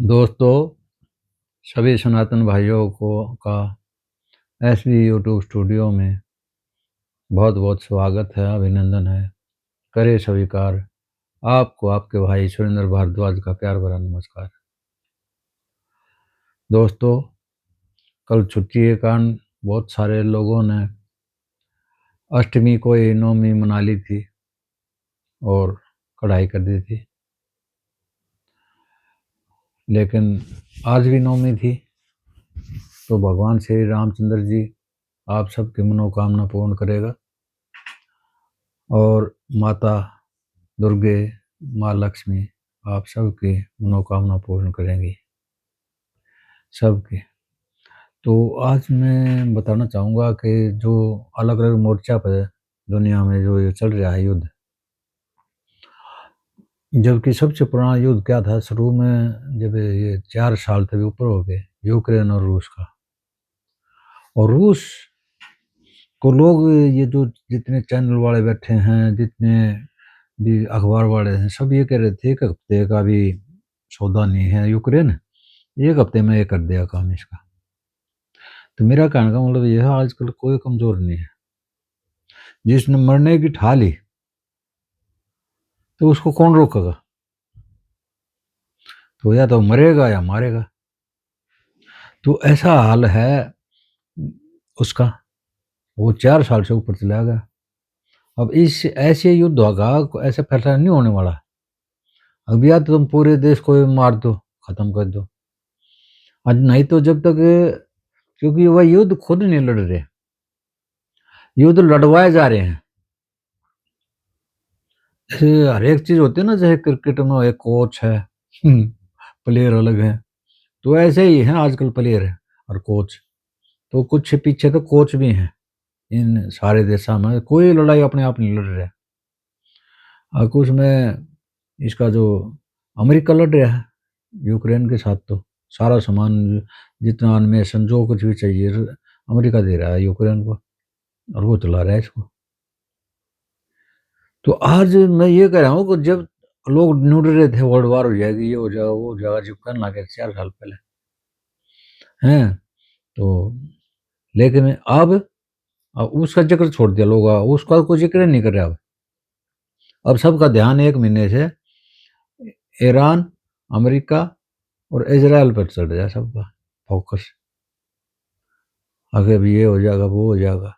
दोस्तों, सभी सनातन भाइयों को का एसबी यूट्यूब स्टूडियो में बहुत-बहुत स्वागत है, अभिनंदन है। करें स्वीकार आपको आपके भाई सुरेंद्र भारद्वाज का प्यार भरा नमस्कार। दोस्तों, कल छुट्टी के कारण बहुत सारे लोगों ने अष्टमी को ही नवमी मना ली थी और कढ़ाई कर दी थी। लेकिन आज भी नवमी थी, तो भगवान श्री रामचंद्र जी आप सबकी मनोकामना पूर्ण करेगा और माता दुर्गे, माँ लक्ष्मी आप सबकी मनोकामना पूर्ण करेंगी, सबकी। तो आज मैं बताना चाहूँगा कि जो अलग-अलग मोर्चा पर दुनिया में जो ये चल रहा है युद्ध, जबकि सबसे पुराना युद्ध क्या था शुरू में, जब ये 4 साल से भी ऊपर हो गए, यूक्रेन और रूस का। और रूस को लोग ये जो जितने चैनल वाले बैठे हैं, जितने भी अखबार वाले हैं, सब ये कह रहे थे एक हफ्ते का भी सौदा नहीं है यूक्रेन, 1 हफ्ते में ये कर देगा काम इसका। तो मेरा कहने का मतलब ये है, आजकल कोई कमज़ोर नहीं है। जिसने मरने की ठा ली, तो उसको कौन रोकेगा? तो या तो मरेगा या मारेगा। तो ऐसा हाल है उसका, वो 4 साल से ऊपर चला गया। अब इस ऐसे युद्ध होगा, ऐसा फैसला नहीं होने वाला। अब या तो तुम पूरे देश को ही मार दो, खत्म कर दो। और नहीं तो जब तक, क्योंकि वह युद्ध खुद नहीं लड़ रहे, युद्ध लड़वाए जा रहे हैं। जैसे हर एक चीज़ होती है ना, जैसे क्रिकेट में एक कोच है, प्लेयर अलग है, तो ऐसे ही हैं आजकल प्लेयर है और कोच। तो कुछ पीछे तो कोच भी हैं इन सारे देशों में, कोई लड़ाई अपने आप नहीं लड़ रहा है। और कुछ में इसका जो अमेरिका लड़ रहा है यूक्रेन के साथ, तो सारा सामान जितना अन्वेषण जो कुछ भी चाहिए अमेरिका दे रहा है यूक्रेन को, और वो चला रहा है इसको। तो आज मैं ये कह रहा हूँ कि जब लोग ढूंढ रहे थे वर्ल्ड वार हो जाएगी, ये हो जाएगा, वो हो जाएगा, जब करने लगे 4 साल पहले हैं, तो लेकिन अब उसका जिक्र छोड़ दिया लोग, उसका कोई जिक्र नहीं कर रहे। अब सबका ध्यान 1 महीने से ईरान, अमेरिका और इजराइल पर चल रहा है सबका फोकस। आगे भी ये हो जाएगा, वो हो जाएगा।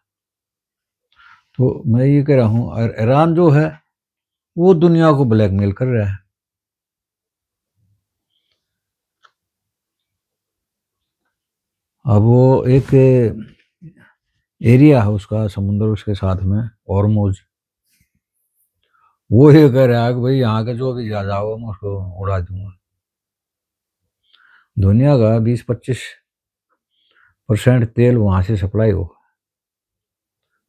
तो मैं ये कह रहा हूँ, और ईरान जो है वो दुनिया को ब्लैकमेल कर रहा है। अब वो एक एरिया है उसका, समुद्र उसके साथ में, हॉर्मुज़, वो ये कह रहा है कि भाई यहाँ के जो भी जहाज आओ मैं उसको उड़ा दूंगा। दुनिया का 20-25% तेल वहाँ से सप्लाई हो,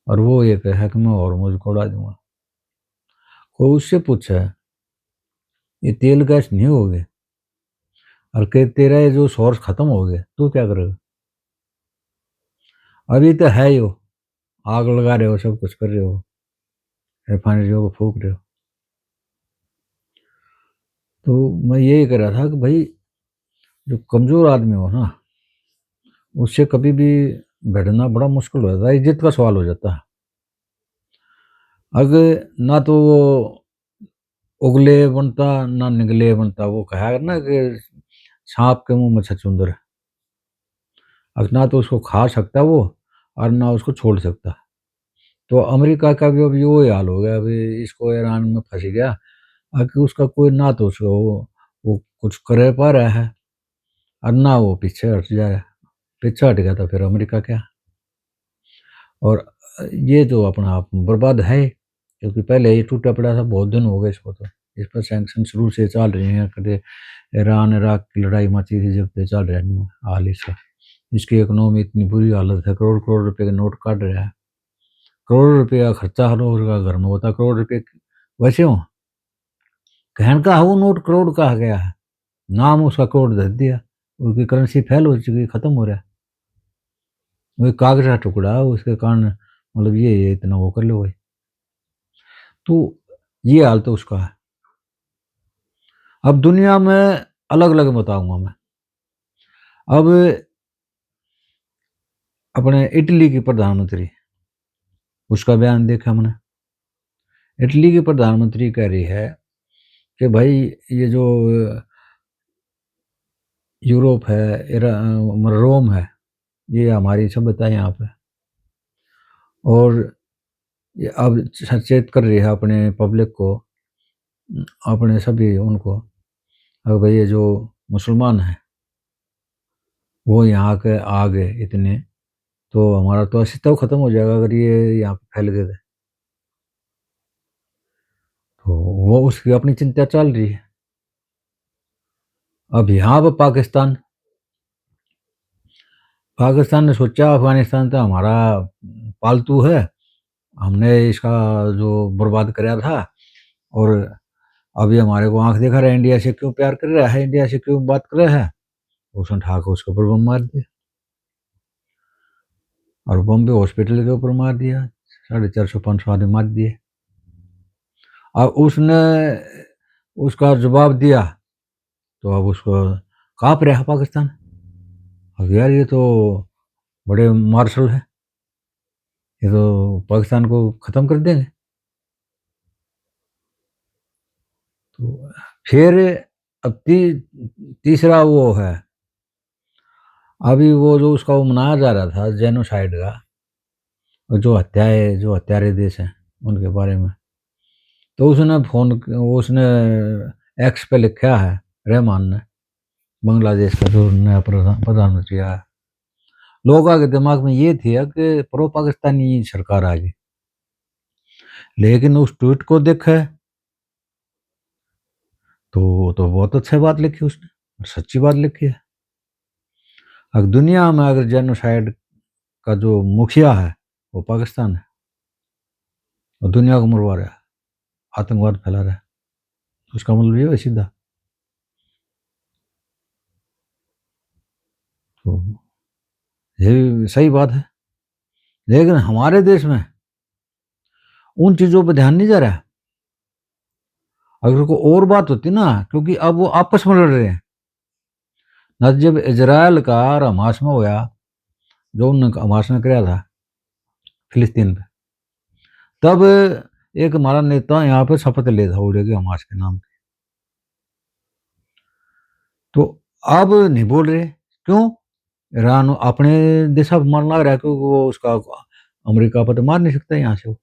और वो ये कह है कि मैं हॉर्मुज़ को उड़ा दूंगा। कोई उससे पूछा है ये तेल गैस नहीं हो गए, और कि तेरा ये जो सोर्स खत्म हो गया, तू क्या करेगा? अभी तो है ही, हो आग लगा रहे हो, सब कुछ कर रहे हो, रिफाइनरियों को फूक रहे हो। तो मैं यही कह रहा था कि भाई जो कमज़ोर आदमी हो ना, उससे कभी भी भिड़ना बड़ा मुश्किल हो जाता है, इज्जत का सवाल हो जाता है। अगर ना तो वो उगले बनता ना निगले बनता, वो कहा है ना कि सांप के मुंह में छछूंदर है। अब ना तो उसको खा सकता वो, और ना उसको छोड़ सकता। तो अमेरिका का भी अभी वही हाल हो गया, अभी इसको ईरान में फंस गया, कि उसका कोई ना तो उसको वो कुछ कर पा रहा है, और ना वो पीछे हट जा रहा है। पीछे हट गया तो फिर अमेरिका क्या, और ये जो अपना आप बर्बाद है, क्योंकि पहले ही टूटा पड़ा था, बहुत दिन हो गए इसको। तो इस पर सैंक्शन शुरू से चल रही हैं, कभी ईरान इराक की लड़ाई मची थी जब से, चल रहा है हाल इसका। इसकी इकोनॉमी इतनी बुरी हालत है, करोड़ करोड़ रुपए के नोट काट रहा है, करोड़ रुपये का खर्चा हर रोज का घर में होता, करोड़ रुपये वैसे हो कहन का है, वो नोट करोड़ का आ गया है, नाम उसका करोड़ दे दिया, उसकी करेंसी फेल हो चुकी, खत्म हो रहा है, वही कागज का टुकड़ा है, उसके कारण मतलब ये इतना वो कर लो भाई। तो ये हाल तो उसका है। अब दुनिया में अलग अलग बताऊंगा मैं। अब अपने इटली की प्रधानमंत्री, उसका बयान देखा हमने। इटली की प्रधानमंत्री कह रही है कि भाई ये जो यूरोप है, रोम है, ये हमारी सभ्यता है यहाँ पे। और ये अब सचेत कर रही है अपने पब्लिक को, अपने सभी उनको, अब भाई ये जो मुसलमान हैं वो यहाँ के आ गए इतने, तो हमारा तो अस्तित्व खत्म हो जाएगा अगर ये यहाँ पे फैल गए तो वो उसकी अपनी चिंता चल रही है। अब यहाँ पर पाकिस्तान ने सोचा अफगानिस्तान तो हमारा पालतू है, हमने इसका जो बर्बाद कराया था, और अभी हमारे को आंख दिखा रहा है, इंडिया से क्यों प्यार कर रहा है, इंडिया से क्यों बात कर रहा है, उसने ठाक उसके ऊपर बम मार दिया, और बम भी हॉस्पिटल के ऊपर मार दिया, 450-500 आदमी मार दिए। अब उसने उसका जवाब दिया तो अब उसको काँप रहा है पाकिस्तान। अब यार ये तो बड़े मार्शल है, ये तो पाकिस्तान को ख़त्म कर देंगे। तो फिर अब तीसरा वो है, अभी वो जो उसका वो मनाया जा रहा था जेनोसाइड का, और जो हत्यारे देश हैं उनके बारे में, तो उसने एक्स पे लिखा है, रहमान ने, बांग्लादेश का जो नया प्रधानमंत्री आया, लोगों के दिमाग में ये थी कि प्रो पाकिस्तानी सरकार आ गई, लेकिन उस ट्वीट को देखा तो बहुत अच्छी बात लिखी उसने, और सच्ची बात लिखी है। अगर दुनिया में अगर जेनोसाइड का जो मुखिया है वो पाकिस्तान है, और दुनिया को मरवा रहा है, आतंकवाद फैला रहा है, उसका मतलब ये है सीधा। तो ये सही बात है, लेकिन हमारे देश में उन चीज़ों पर ध्यान नहीं जा रहा है। अगर कोई और बात होती ना, क्योंकि अब वो आपस में लड़ रहे हैं ना, जब इजराइल का और हमास में होया, जो उन्होंने हमास ने कराया था फिलिस्तीन पे, तब एक हमारा नेता यहाँ पे शपथ ले था उड़ेगी हमास के नाम की, तो अब नहीं बोल रहे, क्यों? ईरान अपने देशा पर मारना लग रहा है, क्योंकि वो उसका अमेरिका पर तो मार नहीं सकता यहाँ से, वो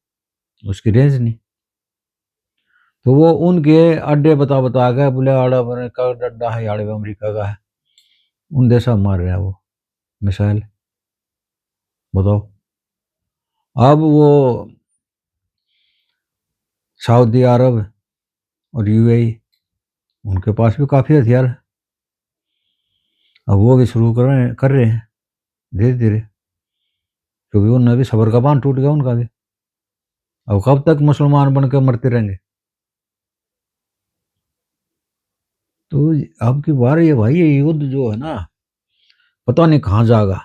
उसकी रेंज नहीं। तो वो उनके अड्डे बता बता के बोले आड़ा बने का डड्डा है आड़े अमेरिका का है, उन देशा मार रहा है वो मिसाइल, बताओ। अब वो सऊदी अरब और यूएई, उनके पास भी काफ़ी हथियार है, अब वो भी शुरू कर रहे हैं धीरे धीरे, क्योंकि उनने भी सबर का बांध टूट गया उनका भी। अब कब तक मुसलमान बन के मरते रहेंगे? तो अब की बार ये भाई, ये युद्ध जो है ना, पता नहीं कहाँ जाएगा,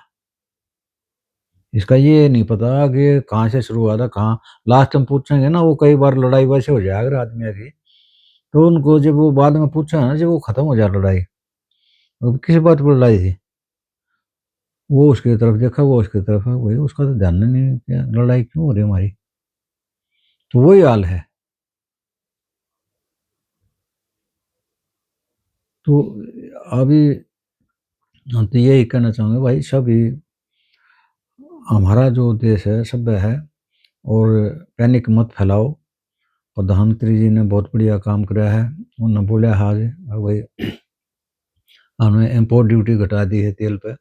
इसका ये नहीं पता कि कहाँ से शुरू हुआ था, कहाँ लास्ट में पूछेंगे ना, वो कई बार लड़ाई वैसे हो जाए अगर आदमी की, तो उनको जब वो बाद में पूछा ना, जब वो खत्म हो जाए लड़ाई, अब किस बात पर लड़ाई थी, वो उसकी तरफ देखा, वो उसकी तरफ है, वही उसका तो ध्यान ही नहीं कि लड़ाई क्यों हो रही हमारी। तो वही हाल है। तो अभी हम तो यही कहना चाहूँगे भाई, सभी हमारा जो देश है सभ्य है, और पैनिक मत फैलाओ। प्रधानमंत्री जी ने बहुत बढ़िया काम कराया है, उन्होंने बोला हाँ जी, अब भाई हमने इम्पोर्ट ड्यूटी घटा दी है तेल पे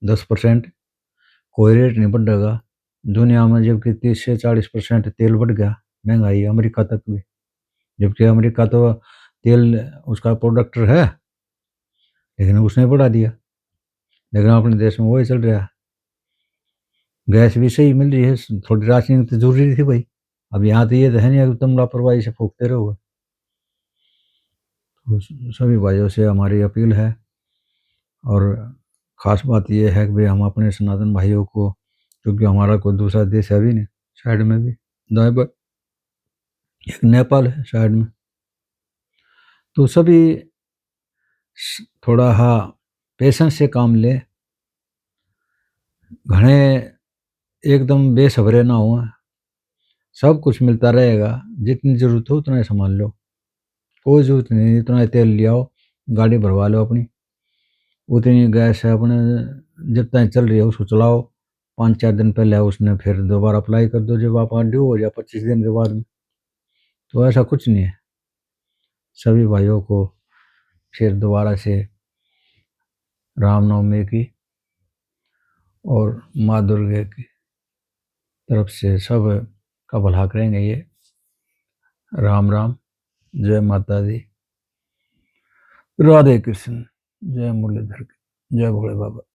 10%, कोई रेट नहीं बढ़ेगा दुनिया में, जबकि 30 से 40% तेल बढ़ गया, महंगाई अमेरिका तक भी, जबकि अमेरिका तो तेल उसका प्रोडक्टर है, लेकिन उसने बढ़ा दिया, लेकिन अपने देश में वही चल रहा है। गैस भी सही मिल रही है, थोड़ी राशनिंग तो जरूरी थी भाई, अब यहाँ तो ये तो है नहीं कि तुम लापरवाही से फूकते रहोगे। तो सभी भाइयों से हमारी अपील है, और ख़ास बात यह है कि भाई हम अपने सनातन भाइयों को, क्योंकि हमारा कोई दूसरा देश है भी नहीं, साइड में भी दाएं बाएं एक नेपाल है साइड में, तो सभी थोड़ा हाँ पेशेंस से काम ले, घणे एकदम बेसब्रे ना हो। सब कुछ मिलता रहेगा, जितनी जरूरत हो उतना ही सामान लो, कोई जरूरत नहीं इतना ही तेल ले आओ, गाड़ी भरवा लो अपनी, उतनी गैस है अपने जितना चल रही है उसको चलाओ। 5-4 दिन पहले उसने फिर दोबारा अप्लाई कर दो जब आप ड्यू हो जाए 25 दिन के बाद में। तो ऐसा कुछ नहीं है। सभी भाइयों को फिर दोबारा से रामनवमी की और माँ दुर्गे की तरफ से सब का भला करेंगे ये। राम राम, जय माता दी, राधे कृष्ण, जय मुरलीधर, जय भोले बाबा।